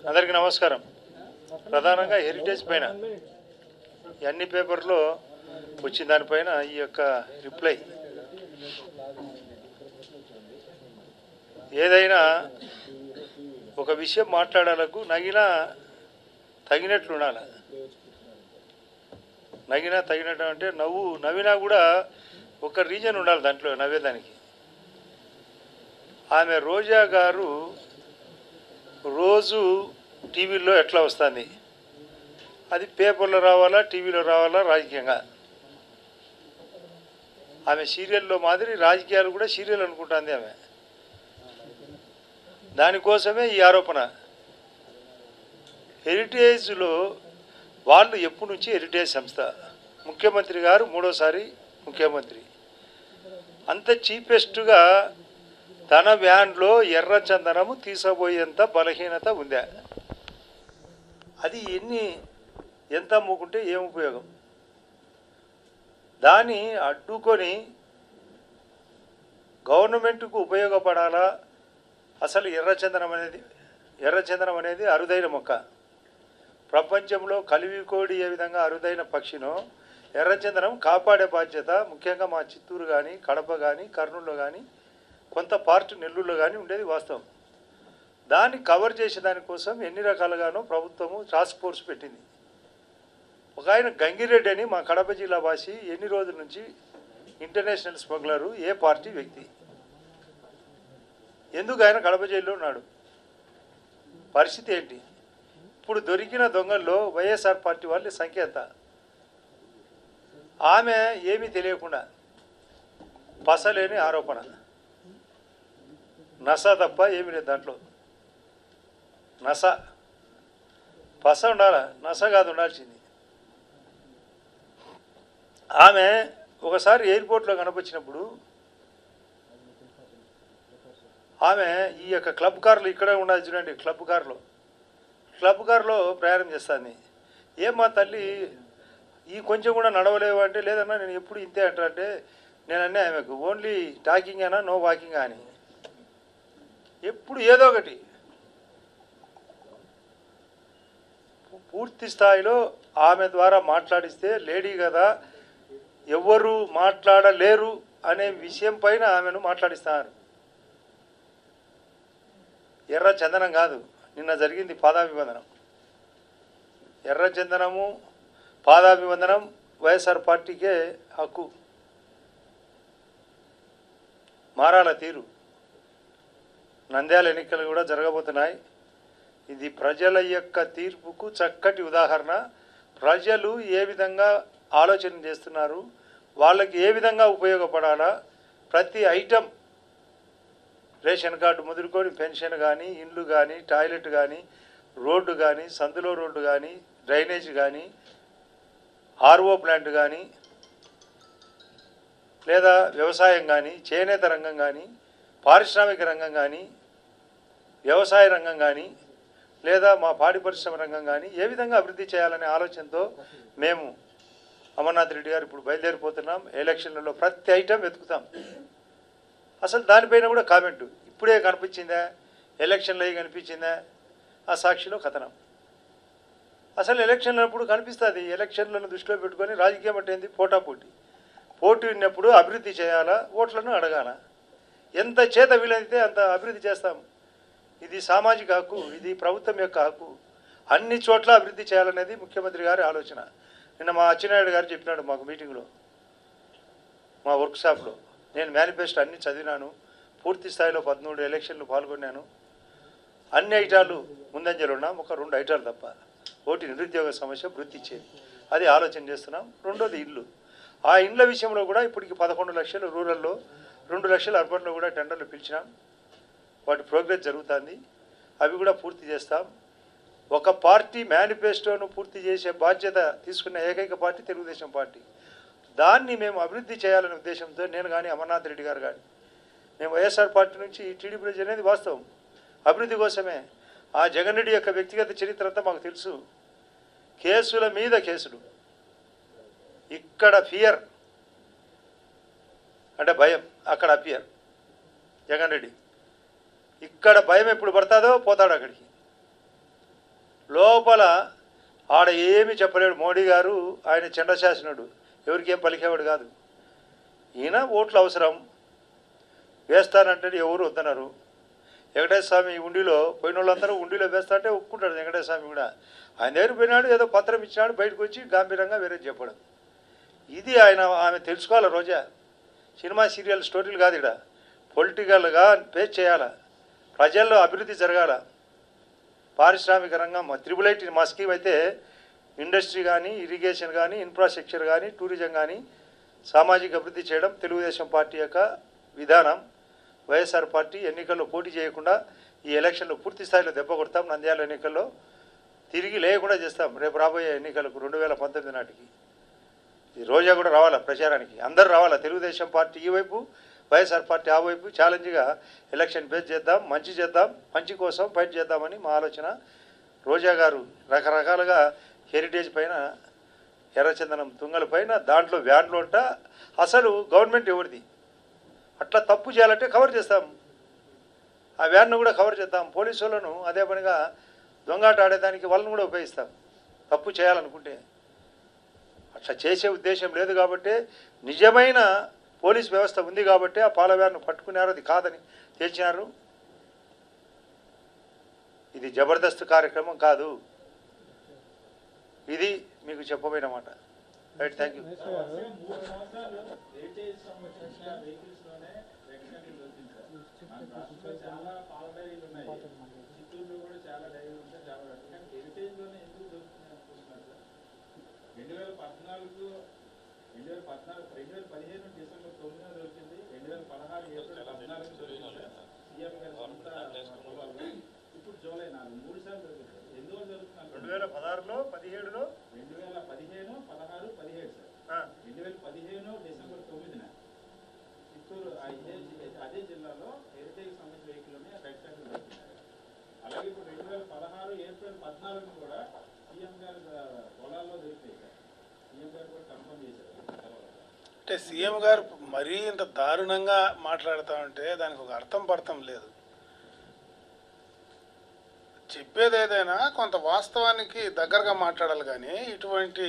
అందరికీ నమస్కారం. ప్రధానంగా హెరిటేజ్ పైన అన్ని పేపర్లో వచ్చిన దానిపైన ఈ యొక్క రిప్లై. ఏదైనా ఒక విషయం మాట్లాడాలకు తగినట్లు ఉండాలి. తగినట్టు అంటే నవ్వినా కూడా ఒక రీజన్ ఉండాలి దాంట్లో నవ్వేదానికి. ఆమె రోజా గారు రోజు టీవీలో ఎట్లా వస్తుంది, అది పేపర్లో రావాలా, టీవీలో రావాలా, రాజకీయంగా. ఆమె సీరియల్లో మాదిరి రాజకీయాలు కూడా సీరియల్ అనుకుంటుంది ఆమె. దానికోసమే ఈ ఆరోపణ. హెరిటేజ్లో వాళ్ళు ఎప్పటి నుంచి హెరిటేజ్ సంస్థ, ముఖ్యమంత్రి గారు మూడోసారి ముఖ్యమంత్రి, అంత చీపెస్ట్గా తన వ్యాన్లో ఎర్ర చందనము తీసుకుపోయేంత బలహీనత ఉందా? అది ఎంత అమ్ముకుంటే ఏం ఉపయోగం? దాన్ని అడ్డుకొని గవర్నమెంట్కు ఉపయోగపడాలా? అసలు ఎర్రచందనం అనేది అరుదైన మొక్క. ప్రపంచంలో కలివికోడి ఏ విధంగా అరుదైన పక్షినో ఎర్రచందనం కాపాడే బాధ్యత ముఖ్యంగా మా చిత్తూరు కానీ, కడప కానీ, కర్నూలులో కానీ, కొంత పార్ట్ నెల్లూరులో కానీ ఉండేది వాస్తవం. దాన్ని కవర్ చేసే దానికోసం ఎన్ని రకాలుగానో ప్రభుత్వము టాస్క్ ఫోర్స్ పెట్టింది. ఒక ఆయన గంగిరెడ్డి అని మా కడప జిల్లా వాసి ఎన్ని రోజుల నుంచి ఇంటర్నేషనల్ స్మగ్లరు, ఏ పార్టీ వ్యక్తి, ఎందుకు ఆయన కడప జైల్లో ఉన్నాడు? పరిస్థితి ఏంటి? ఇప్పుడు దొరికిన దొంగల్లో వైఎస్ఆర్ పార్టీ వాళ్ళ సంఖ్య ఎంత? ఆమె ఏమీ తెలియకుండా పసలేని ఆరోపణ, నస తప్ప ఏమీ లేదు దాంట్లో. పస ఉండాలా, నస కాదు ఉండాల్సింది. ఆమె ఒకసారి ఎయిర్పోర్ట్లో కనిపించినప్పుడు ఆమె ఈ యొక్క క్లబ్ కార్లు ఇక్కడే ఉండాలి చూడండి, క్లబ్ కారులో ప్రయాణం చేస్తాను. ఏమ్మా తల్లి ఈ కొంచెం కూడా నడవలేవు అంటే, లేదన్నా నేను ఎప్పుడు ఇంతే అంటే నేనన్నా ఆమెకు ఓన్లీ టాకింగ్ అయినా నో వాకింగ్ అని, ఎప్పుడు ఏదో ఒకటి. పూర్తి స్థాయిలో ఆమె ద్వారా మాట్లాడిస్తే లేడీ కదా, ఎవరు మాట్లాడలేరు అనే విషయం పైన ఆమెను మాట్లాడిస్తారు. ఎర్ర చందనం కాదు, నిన్న జరిగింది పాదాభివందనం. ఎర్ర చందనము, పాదాభివందనం వైఎస్ఆర్ పార్టీకే హక్కు. మారాల తీరు. నంద్యాల ఎన్నికలు కూడా జరగబోతున్నాయి. ఇది ప్రజల యొక్క తీర్పుకు చక్కటి ఉదాహరణ. ప్రజలు ఏ విధంగా ఆలోచన చేస్తున్నారు, వాళ్ళకి ఏ విధంగా ఉపయోగపడాలా, ప్రతి ఐటెం, రేషన్ కార్డు మొదలుకొని పెన్షన్ కానీ, ఇండ్లు కానీ, టాయిలెట్ కానీ, రోడ్డు కానీ, సందులో రోడ్డు కానీ, డ్రైనేజ్ కానీ, ఆర్ఓ ప్లాంట్ కానీ, లేదా వ్యవసాయం కానీ, చేనేత రంగం కానీ, పారిశ్రామిక రంగం కానీ, వ్యవసాయ రంగం కానీ, లేదా మా పాడి పరిశ్రమ రంగం కానీ ఏ విధంగా అభివృద్ధి చేయాలనే ఆలోచనతో మేము అమర్నాథ్ రెడ్డి గారు ఇప్పుడు బయలుదేరిపోతున్నాం. ఎలక్షన్లలో ప్రతి ఐటెం వెతుకుతాం. అసలు దానిపైన కూడా కామెంటు ఇప్పుడే కనిపించిందా, ఎలక్షన్లో కనిపించిందా, ఆ సాక్షిలో కథనం. అసలు ఎలక్షన్లప్పుడు కనిపిస్తుంది. ఎలక్షన్లను దృష్టిలో పెట్టుకొని రాజకీయం అంటే ఏంది? పోటీ ఉన్నప్పుడు అభివృద్ధి చేయాలా, ఓట్లను అడగాల. ఎంత చేత వీలైతే అంత అభివృద్ధి చేస్తాం. ఇది సామాజిక హక్కు, ఇది ప్రభుత్వం యొక్క హక్కు. అన్ని చోట్ల అభివృద్ధి చేయాలనేది ముఖ్యమంత్రి గారి ఆలోచన. నిన్న మా అచ్చెన్నాయుడు గారు చెప్పినాడు మాకు మీటింగ్లో, మా వర్క్షాప్లో. నేను మేనిఫెస్టో అన్నీ చదివినాను, పూర్తి స్థాయిలో 13 ఎలక్షన్లు పాల్గొన్నాను. అన్ని ఐటాలు ముందంజలు ఉన్నాం, ఒక 2 ఐటాలు తప్ప. ఒకటి నిరుద్యోగ సమస్య వృత్తి ఇచ్చేది, అది ఆలోచన చేస్తున్నాం. రెండోది ఇల్లు. ఆ ఇండ్ల విషయంలో కూడా ఇప్పటికి 11 లక్షలు రూరల్లో, 2 లక్షలు అర్బన్లో కూడా టెండర్లు పిలిచినాం. వాటి ప్రోగ్రెస్ జరుగుతుంది. అవి కూడా పూర్తి చేస్తాం. ఒక పార్టీ మేనిఫెస్టోను పూర్తి చేసే బాధ్యత తీసుకున్న ఏకైక పార్టీ తెలుగుదేశం పార్టీ. దాన్ని మేము అభివృద్ధి చేయాలనే ఉద్దేశంతో నేను కానీ, అమర్నాథ్ రెడ్డి గారు కానీ, మేము వైఎస్ఆర్ పార్టీ నుంచి టీడీపీ అనేది వాస్తవం. అభివృద్ధి కోసమే. ఆ జగన్ రెడ్డి యొక్క వ్యక్తిగత చరిత్ర అంతా మాకు తెలుసు. కేసుల మీద కేసులు. ఇక్కడ ఫియర్ అంటే భయం, అక్కడ అపియర్ జగన్ రెడ్డి. ఇక్కడ భయం ఎప్పుడు పడతాదో పోతాడు అక్కడికి. లోపల ఆడ ఏమీ చెప్పలేడు మోడీ గారు. ఆయన చండశాసనుడు, ఎవరికి ఏం పలికేవాడు కాదు. ఈయన ఓట్లు అవసరం వేస్తానంటే ఎవరు వద్దన్నారు. వెంకటేశ్వర స్వామి ఉండిలో పోయిన వాళ్ళందరూ ఉండిలో వేస్తా అంటే ఒప్పుకుంటాడు. వెంకటేశ్వర స్వామి కూడా ఆయన దగ్గర పోయినాడు, ఏదో పత్రం ఇచ్చినాడు, బయటకు వచ్చి గాంభీరంగా వేరే చెప్పడం. ఇది ఆమె తెలుసుకోవాలి. రోజా సినిమా సీరియల్ స్టోరీలు కాదు, ఇక్కడ పొలిటికల్గా ఫేస్ చేయాలా, ప్రజల్లో అభివృద్ధి జరగాల. పారిశ్రామిక రంగం త్రిబుల్ ఐటీ మా స్కీమ్ అయితే ఇండస్ట్రీ కానీ, ఇరిగేషన్ కానీ, ఇన్ఫ్రాస్ట్రక్చర్ కానీ, టూరిజం కానీ సామాజిక అభివృద్ధి చేయడం తెలుగుదేశం పార్టీ యొక్క విధానం. వైఎస్ఆర్ పార్టీ ఎన్నికల్లో పోటీ చేయకుండా ఈ ఎలక్షన్లో పూర్తి స్థాయిలో దెబ్బ కొడతాం. నంద్యాల ఎన్నికల్లో తిరిగి లేకుండా చేస్తాం. రేపు రాబోయే ఎన్నికలకు 2019 నాటికి ఈ రోజా కూడా రావాలా ప్రచారానికి, అందరూ రావాలా. తెలుగుదేశం పార్టీ ఈ వైపు, వైఎస్ఆర్ పార్టీ ఆ వైపు ఛాలెంజ్గా ఎలక్షన్ ఫేస్ చేద్దాం, మంచి చేద్దాం, మంచి కోసం ఫైట్ చేద్దామని మా ఆలోచన. రోజా గారు రకరకాలుగా హెరిటేజ్ పైన, ఎర్రచందనం తుంగల పైన, దాంట్లో వ్యాన్లు ఉంటా, అసలు గవర్నమెంట్ ఎవరిది, అట్లా తప్పు చేయాలంటే కవర్ చేస్తాం. ఆ వ్యాన్ను కూడా కవర్ చేద్దాం. పోలీసు వాళ్ళను అదే పనిగా దొంగాట ఆడేదానికి వాళ్ళను కూడా ఉపయోగిస్తాం తప్పు చేయాలనుకుంటే. అట్లా చేసే ఉద్దేశం లేదు కాబట్టి, నిజమైన పోలీస్ వ్యవస్థ ఉంది కాబట్టి ఆ పాల వ్యాన్ను పట్టుకున్నారు, అది కాదని తేల్చినారు. ఇది జబర్దస్త్ కార్యక్రమం కాదు. ఇది మీకు చెప్పబోయిన మాట. Right, thank you. డిసెంబర్ 9 దొరికింది. 2016 ఏప్రిల్ 14 దొరికింది సీఎం గారి సొంత పొలాల్లో. ఇప్పుడు జూలై 4 3 సార్లు దొరికింది. ఎందువల్ల జరుగుతున్నారు? 2016లో 17లో 2015, 16, 17 సార్. 2015 డిసెంబర్ 9న చిత్తూరు అదే జిల్లాలో హెరిటేజ్ సంబంధించిన వెహికల్ని రెడ్ సైకిల్ దొరికినారు. అలాగే ఇప్పుడు 2016 ఏప్రిల్ 14 కూడా సీఎం గారి పొలాల్లో దొరికినాయి సార్. సీఎం గారు కూడా కన్ఫర్మ్ చేశారు. అంటే సీఎం గారు మరీ ఇంత దారుణంగా మాట్లాడుతూ ఉంటే దానికి ఒక అర్థం పర్థం లేదు. చెప్పేది ఏదైనా కొంత వాస్తవానికి దగ్గరగా మాట్లాడాలి, కానీ ఇటువంటి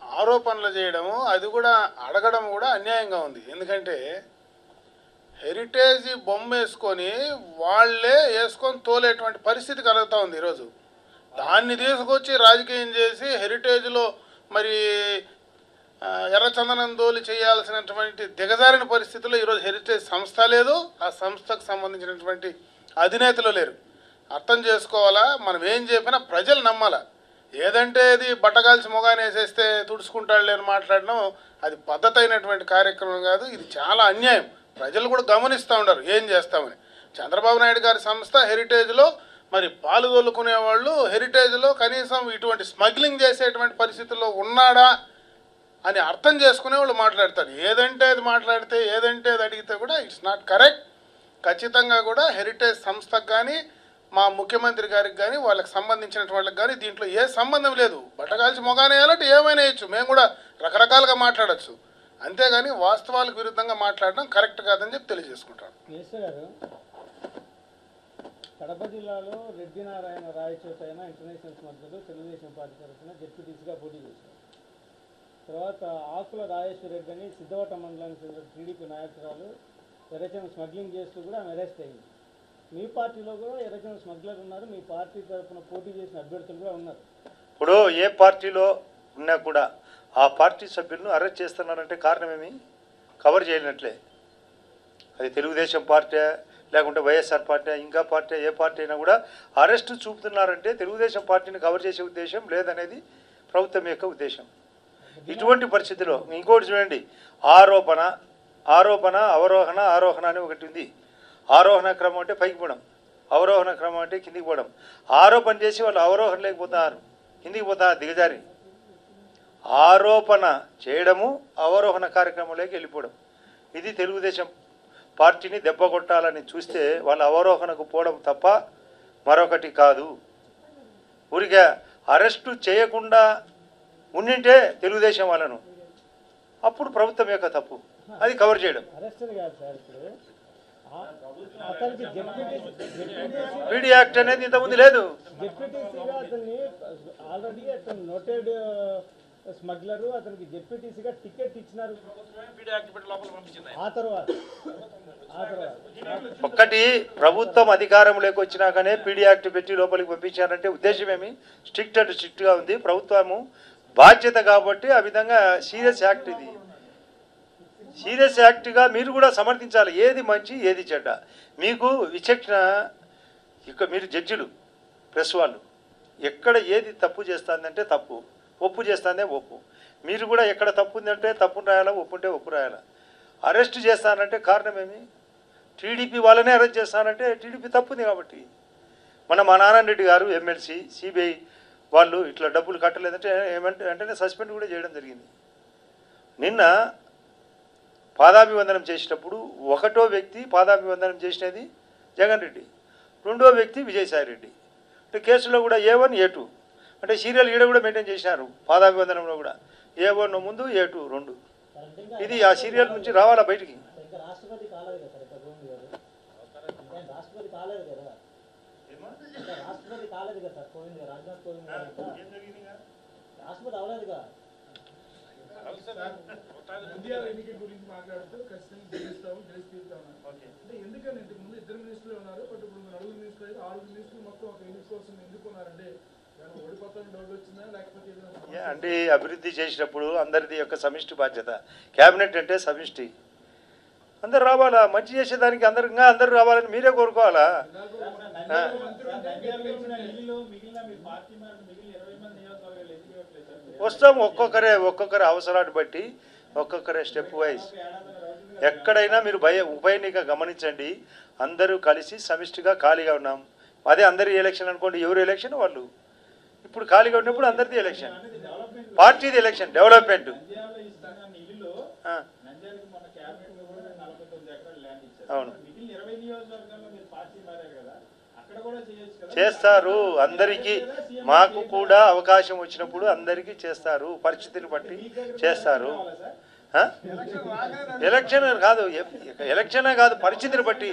ఆరోపణలు చేయడము, అది కూడా అడగడం కూడా అన్యాయంగా ఉంది. ఎందుకంటే హెరిటేజ్ బొమ్మ వేసుకొని వాళ్ళే వేసుకొని తోలేటువంటి పరిస్థితి కలుగుతూ ఉంది ఈరోజు. దాన్ని తీసుకొచ్చి రాజకీయం చేసి హెరిటేజ్లో మరి ఎర్రచందనం దోలి చేయాల్సినటువంటి దిగజారిన పరిస్థితుల్లో ఈరోజు హెరిటేజ్ సంస్థ లేదు, ఆ సంస్థకు సంబంధించినటువంటి అధినేతలు లేరు. అర్థం చేసుకోవాలా, మనం ఏం చెప్పినా ప్రజలు నమ్మాలా. ఏదంటే ఇది బట్టగాల్చి మొగాన్ని వేసేస్తే తుడుచుకుంటాడులే అని మాట్లాడడం అది పద్ధతి అయినటువంటి కార్యక్రమం కాదు. ఇది చాలా అన్యాయం. ప్రజలు కూడా గమనిస్తూ ఉండరు ఏం చేస్తామని. చంద్రబాబు నాయుడు గారి సంస్థ హెరిటేజ్లో మరి పాలు తోలుకునేవాళ్ళు హెరిటేజ్లో కనీసం ఇటువంటి స్మగ్లింగ్ చేసేటువంటి పరిస్థితుల్లో ఉన్నాడా అని అర్థం చేసుకునే వాళ్ళు మాట్లాడతారు. ఏదంటే అది మాట్లాడితే, ఏదంటే అది అడిగితే కూడా ఇట్స్ నాట్ కరెక్ట్. ఖచ్చితంగా కూడా హెరిటేజ్ సంస్థకు కానీ, మా ముఖ్యమంత్రి గారికి కానీ, వాళ్ళకి సంబంధించిన వాళ్ళకి కానీ దీంట్లో ఏ సంబంధం లేదు. బట్టగాల్చి మొగానేయాలంటే ఏమైనా వేయచ్చు, మేము కూడా రకరకాలుగా మాట్లాడచ్చు. అంతేగాని వాస్తవాలకు విరుద్ధంగా మాట్లాడడం కరెక్ట్ కాదని చెప్పి తెలియజేసుకుంటాను. కడప జిల్లాలో రెడ్డి నారాయణ రాయచోట అయిన ఇంటర్నేషనల్ స్మగ్లర్లు తెలుగుదేశం పార్టీ తరఫున జెడ్పీటీసీగా పోటీ చేశారు. తర్వాత ఆకుల రాజేశ్వర రెడ్డి అని సిద్ధవట మండలానికి చెందిన టీడీపీ నాయకురాలు ఎర్రచందనం స్మగ్లింగ్ చేస్తూ కూడా ఆమె అరెస్ట్ అయింది. మీ పార్టీలో కూడా ఎర్రచందనం స్మగ్లర్ ఉన్నారు, మీ పార్టీ తరఫున పోటీ చేసిన అభ్యర్థులు కూడా ఉన్నారు. ఇప్పుడు ఏ పార్టీలో ఉన్నా కూడా ఆ పార్టీ సభ్యులను అరెస్ట్ చేస్తున్నారంటే కారణమేమి? కవర్ చేయనట్లే. అది తెలుగుదేశం పార్టీ లేకుంటే వైఎస్ఆర్ పార్టీ, ఇంకా పార్టీ, ఏ పార్టీ అయినా కూడా అరెస్టు చూపుతున్నారంటే తెలుగుదేశం పార్టీని కవర్ చేసే ఉద్దేశం లేదనేది ప్రభుత్వం యొక్క ఉద్దేశం. ఇటువంటి పరిస్థితిలో ఇంకోటి చూడండి, ఆరోపణ అవరోహణ ఆరోహణ అని ఒకటి ఉంది. ఆరోహణ క్రమం అంటే పైకి పోవడం, అవరోహణ క్రమం అంటే కిందికి పోవడం. ఆరోపణ చేసి వాళ్ళు అవరోహణ లేకపోతున్నారు, కిందికి పోతున్నారు దిగజారి. ఆరోపణ చేయడము అవరోహణ కార్యక్రమంలోకి వెళ్ళిపోవడం. ఇది తెలుగుదేశం పార్టీని దెబ్బ కొట్టాలని చూస్తే వాళ్ళ అవరోహణకు పోవడం తప్ప మరొకటి కాదు. ఊరిగా అరెస్టు చేయకుండా ఉండింటే తెలుగుదేశం వాళ్ళను, అప్పుడు ప్రభుత్వం యొక్క తప్పు అది కవర్ చేయడం. అరెస్ట్ కాదు సార్, ఇప్పుడు అతనికి జెడ్పీటీసీ పీడీ యాక్ట్ అనేది ఇంతకుముందు లేదు. జెడ్పీటీసీగా అతన్ని ఆల్రెడీ అతను నోటెడ్ స్మగ్లరు, అతనికి జెడ్పీటీసీగా టికెట్ ఇచ్చినారు. ఆ తర్వాత ఒక్కటి ప్రభుత్వం అధికారంలోకి వచ్చినాకనే పీడీ యాక్ట్ పెట్టి లోపలికి పంపించారంటే ఉద్దేశం ఏమి? స్ట్రిక్ట్ అండ్ స్ట్రిక్ట్గా ఉంది ప్రభుత్వము బాధ్యత కాబట్టి ఆ విధంగా సీరియస్ యాక్ట్ ఇది. సీరియస్ యాక్ట్గా మీరు కూడా సమర్థించాలి, ఏది మంచి ఏది చెడ్డ. మీకు విచక్షణ, ఇక మీరు జడ్జిలు ప్రెస్ వాళ్ళు ఎక్కడ ఏది తప్పు చేస్తుందంటే తప్పు, ఒప్పు చేస్తుందే ఒప్పు. మీరు కూడా ఎక్కడ తప్పు ఉందంటే తప్పును రాయాలా, ఒప్పు ఉంటే ఒప్పు రాయాలా. అరెస్ట్ చేస్తానంటే కారణం ఏమి? టీడీపీ వాళ్ళనే అరెస్ట్ చేస్తానంటే టీడీపీ తప్పుంది కాబట్టి. మా నారాయణ రెడ్డి గారు ఎమ్మెల్సీ, సిబిఐ వాళ్ళు ఇట్లా డబ్బులు కట్టలేదంటే వెంటనే సస్పెండ్ కూడా చేయడం జరిగింది. నిన్న పాదాభివందనం చేసేటప్పుడు ఒకటో వ్యక్తి పాదాభివందనం చేసినది జగన్ రెడ్డి, రెండో వ్యక్తి విజయసాయిరెడ్డి. అంటే కేసులో కూడా A1 A2 అంటే సీరియల్ ఈడ కూడా మెయింటైన్ చేసినారు. పాదాభివందనంలో కూడా A1 ముందు A2 2. ఇది ఆ సీరియల్ నుంచి రావాలా బయటికి. రాష్ట్రపతి కాలేదు కదా సార్, రాష్ట్రపతి కాలేదు కదా, రాష్ట్రపతి కాలేదు కదా సార్, కోవింద్ గారు, రాజ్నాథ్ కోవింద్ గారు రాష్ట్రపతి అవ్వలేదుగా. ఎన్నిక గురించి మాట్లాడుతూ ఖచ్చితంగా గెలిచి తీరుతాము. అంటే ఎందుకని ఇంతకు ముందు 2 మినిస్టర్లు ఉన్నారు, బట్ ఇప్పుడు 4 మినిస్టర్లు అయితే 6 మినిస్టర్లు మొత్తం ఒక ఎన్నిక కోసం ఎందుకున్నారంటే ఓడిపోతామని డౌట్ వచ్చిందా, లేకపోతే అంటే అభివృద్ధి చేసినప్పుడు అందరిది యొక్క సమిష్టి బాధ్యత. క్యాబినెట్ అంటే సమిష్టి, అందరు రావాలా, మంచి చేసేదానికి అందరూ రావాలని మీరే కోరుకోవాలా. వస్తాం, ఒక్కొక్కరే అవసరాన్ని బట్టి ఒక్కొక్కరే స్టెప్ వైజ్. ఎక్కడైనా మీరు ఉప ఎన్నిక గమనించండి, అందరూ కలిసి సమిష్టిగా ఖాళీగా ఉన్నాం. అదే అందరి ఎలక్షన్ అనుకోండి, ఎవరు ఎలక్షన్ వాళ్ళు. ఇప్పుడు ఖాళీగా ఉన్నప్పుడు అందరిది ఎలక్షన్, పార్టీది ఎలక్షన్, డెవలప్మెంట్. అవును చేస్తారు, అందరికీ మాకు కూడా అవకాశం వచ్చినప్పుడు అందరికీ చేస్తారు, పరిస్థితిని బట్టి చేస్తారు. ఎలక్షన్ కాదు, ఎలక్షనే కాదు, పరిస్థితిని బట్టి,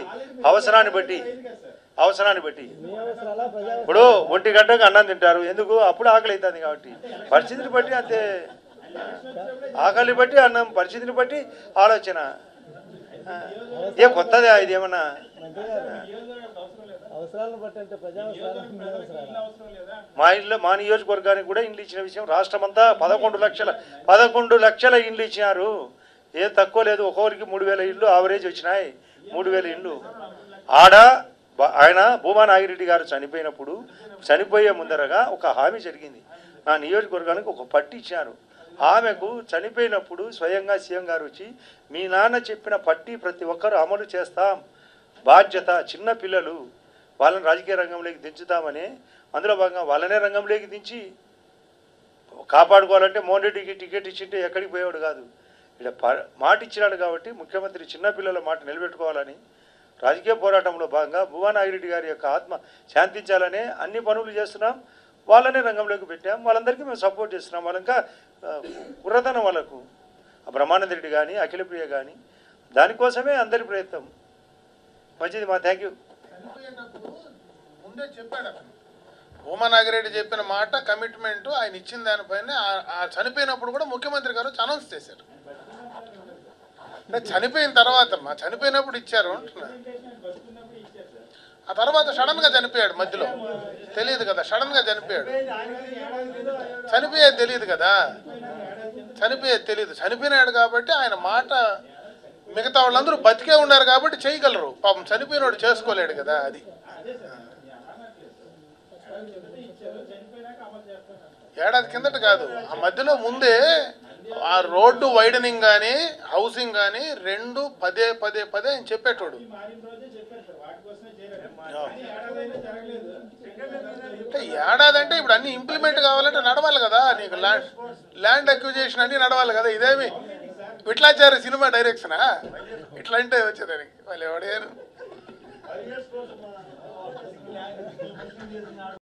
అవసరాన్ని బట్టి. ఇప్పుడు 1 గంటకు అన్నం తింటారు, ఎందుకు? అప్పుడు ఆకలి అవుతుంది కాబట్టి. పరిస్థితిని బట్టి అంతే, ఆకలి బట్టి అన్నం, పరిస్థితిని బట్టి ఆలోచన. ఏ కొత్తదే ఇది ఏమన్నా? అవసరాలను బట్టి అంటే ప్రజా మా నియోజకవర్గానికి కూడా ఇండ్లు ఇచ్చిన విషయం రాష్ట్రమంతా 11 లక్షల ఇండ్లు ఇచ్చినారు. ఏ తక్కువ లేదు, ఒక్కొక్కరికి 3000 ఇండ్లు ఆవరేజ్ వచ్చినాయి. 3000 ఇండ్లు ఆడ ఆయన భూమా నాగిరెడ్డి గారు చనిపోయే ముందరగా ఒక హామీ జరిగింది. నా నియోజకవర్గానికి ఒక పట్టి ఇచ్చారు. ఆమెకు చనిపోయినప్పుడు స్వయంగా సీఎం గారు వచ్చి, మీ నాన్న చెప్పిన పట్టి ప్రతి ఒక్కరూ అమలు చేస్తాం, బాధ్యత, చిన్న పిల్లలు వాళ్ళని రాజకీయ రంగంలోకి దించుతామని, అందులో భాగంగా వాళ్ళనే రంగంలోకి దించి కాపాడుకోవాలంటే మోహన్ రెడ్డికి టికెట్ ఇచ్చింటే ఎక్కడికి పోయేవాడు కాదు. ఇక్కడ మాట ఇచ్చినాడు కాబట్టి ముఖ్యమంత్రి చిన్నపిల్లల మాట నిలబెట్టుకోవాలని రాజకీయ పోరాటంలో భాగంగా భువా నాగిరెడ్డి గారి యొక్క ఆత్మ శాంతించాలనే అన్ని పనులు చేస్తున్నాం. వాళ్ళనే రంగంలోకి పెట్టాం, వాళ్ళందరికీ మేము సపోర్ట్ చేస్తున్నాం. వాళ్ళు ఇంకా కుర్రతనం వాళ్ళకు, బ్రహ్మానంద రెడ్డి కానీ అఖిలప్రియ కానీ, దానికోసమే అందరి ప్రయత్నం. మంచిది మా థ్యాంక్ యూ. చనిపోయేటప్పుడు ముందే చెప్పాడు అతను, భూమా నాగిరెడ్డి చెప్పిన మాట, కమిట్మెంట్ ఆయన ఇచ్చిన దానిపైన చనిపోయినప్పుడు కూడా ముఖ్యమంత్రి గారు అనౌన్స్ చేశారు. చనిపోయిన తర్వాత చనిపోయినప్పుడు ఇచ్చారు అంటున్నా. ఆ తర్వాత సడన్గా చనిపోయాడు, మధ్యలో తెలియదు కదా, సడన్గా చనిపోయాడు. చనిపోయేది తెలియదు కదా, చనిపోయినాడు కాబట్టి ఆయన మాట మిగతా వాళ్ళందరూ బతికే ఉన్నారు కాబట్టి చేయగలరు, పాపం చనిపోయినోడు చేసుకోలేడు కదా. అది ఏడాది కిందట కాదు, ఆ మధ్యలో ముందే ఆ రోడ్డు వైడనింగ్ కానీ హౌసింగ్ కానీ 2 పదే ఆయన చెప్పేటోడు. ఏడాది అంటే ఇప్పుడు అన్ని ఇంప్లిమెంట్ కావాలంటే నడవాలి కదా, నీకు ల్యాండ్ అక్విజిషన్ అన్ని నడవాలి కదా. ఇదేమి విట్లాచారి సినిమా డైరెక్షనా? ఇట్లా అంటే వచ్చేదానికి వాళ్ళు ఎవడేరు.